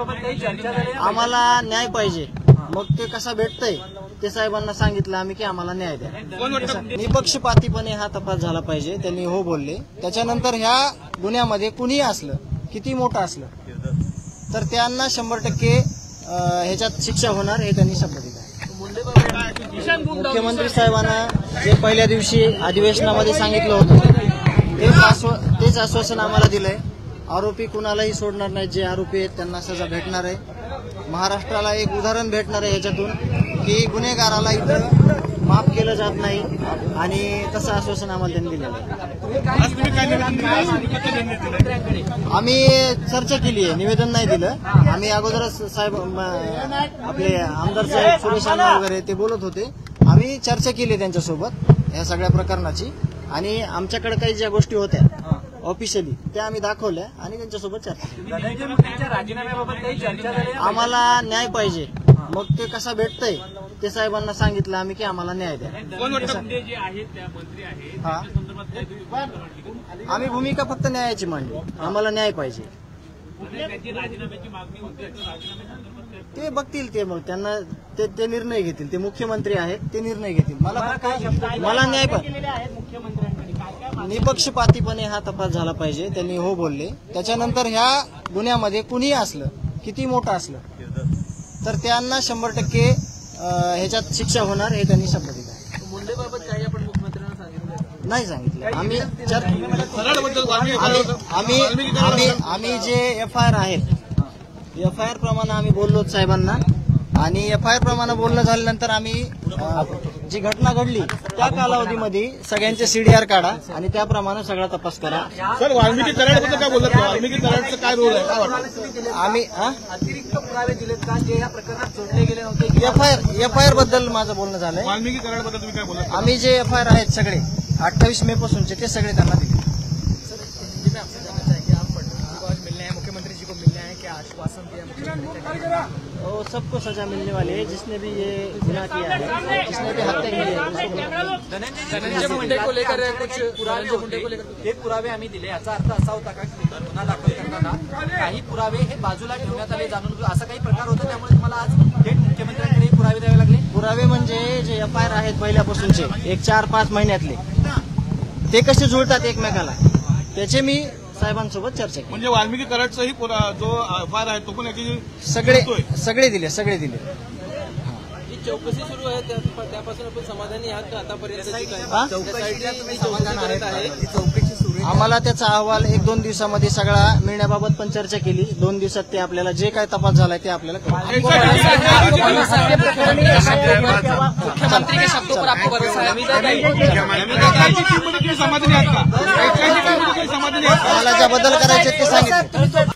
राजीनाम्याबाबत काही चर्चा झाली? आम्हाला न्याय पाहिजे, मग ते कसा भेटतंय ते साहेबांना सांगितलं आम्ही की आम्हाला न्याय द्या. निपक्षपातीपणे हा तपास झाला पाहिजे, त्यांनी हो बोलले. त्याच्यानंतर ह्या गुन्ह्यामध्ये कुणीही असलं, किती मोठं असलं, तर त्यांना 100% ह्याच्यात शिक्षा होणार हे त्यांनी शब्द दिला. मुख्यमंत्री साहेबांना जे पहिल्या दिवशी अधिवेशनामध्ये सांगितलं होतं तेच आश्वासन आम्हाला दिलंय. आरोपी कुणालाही सोडणार नाही, जे आरोपी आहेत त्यांना सजा भेटणार आहे. महाराष्ट्राला एक उदाहरण भेटणार आहे याच्यातून की गुन्हेगाराला इथं माफ केलं जात नाही, आणि तसं आश्वासन आम्हाला त्यांनी दिलेलं आहे. आम्ही चर्चा केली आहे, निवेदन नाही दिलं. आम्ही अगोदरच साहेब आपले आमदार साहेब सुरेश अण्णा वगैरे ते बोलत होते, आम्ही चर्चा केली त्यांच्यासोबत या सगळ्या प्रकरणाची, आणि आमच्याकडे काही ज्या गोष्टी होत्या ऑफिशियली त्या आम्ही दाखवल्या आणि त्यांच्यासोबत चर्चा. राजीनाम्याबाबत काही चर्चा झाली? आम्हाला न्याय पाहिजे, मग ते कसा भेटतंय ते साहेबांना सांगितलं आम्ही की आम्हाला न्याय द्या. आम्ही भूमिका फक्त न्यायाची मांडली, आम्हाला न्याय पाहिजे. ते बघतील, ते मग त्यांना ते निर्णय घेतील. ते मुख्यमंत्री आहेत, ते निर्णय घेतील. मला न्याय पाहिजे. निपक्षपातीपणे हा तपास झाला पाहिजे, त्यांनी हो बोलले. त्याच्यानंतर ह्या गुन्ह्यामध्ये कुणीही असलं, किती मोठं असलं, तर त्यांना 100% ह्याच्यात शिक्षा होणार हे त्यांनी शब्द दिला. मुंडेबाबत काही आपण मुख्यमंत्र्यांना सांगितलं नाही? सांगितलं आम्ही जे FIR आहेत, FIR प्रमाणे आम्ही बोललो साहेबांना, आणि FIR प्रमाणे बोलणं झाल्यानंतर आम्ही जी घटना घडली त्या कालावधीमध्ये सगळ्यांचे CDR काढा आणि त्याप्रमाणे सगळा तपास करा. सर, वाल्मिकी कराडबद्दल काय बोलत? वाल्मिकी कराडचं काय रोल आहे? आम्ही अतिरिक्त पुरावे दिलेत का जे या प्रकरणात जोडले गेले नव्हते? FIR बद्दल माझं बोलणं झालंय. वाल्मिकी कराडबद्दल तुम्ही काय बोलत? आम्ही जे FIR आहेत सगळे 28 मे पासूनचे ते सगळे त्यांना दिले. मुख्यमंत्री जी को मिलना है, क्या आश्वासन दिया? वो सबको सजा मिलने वाली है, जिसने भी ये गुनाह किया है, जिसने भी हत्या की है. धनंजय मुंडे को लेकर कुछ पुरावे पुरावे आम्ही दिले, याचा अर्थ असा होता का की गुन्हा दाखल करताना काही पुरावे हे बाजूला ठेवण्यात आले जाणून असा काही प्रकार होता, त्यामुळे तुम्हाला आज थेट मुख्यमंत्र्यांकडे पुरावे द्यावे लागले? पुरावे म्हणजे जे FIR आहेत पहिल्यापासूनचे 1-4-5 महिन्यातले, ते कसे जुळतात एकमेकाला, त्याचे मी साहेबांसोबत चर्चा केली. म्हणजे वाल्मिकी कराडचाही जो FIR आहे तो पण सगळे दिले. ही चौकशी सुरू आहे, त्यापासून आपण समाधानी आहात का आतापर्यंत? आम्हाला त्याचा अहवाल 1-2 दिवसामध्ये सगळा मिळण्याबाबत पण चर्चा केली. 2 दिवसात ते आपल्याला जे काय तपास झालाय ते आपल्याला मुख्यमंत्री के शब्दों पर आपको भरोसा है? आम्हाला ज्या बदल करायचे ते सांगितले.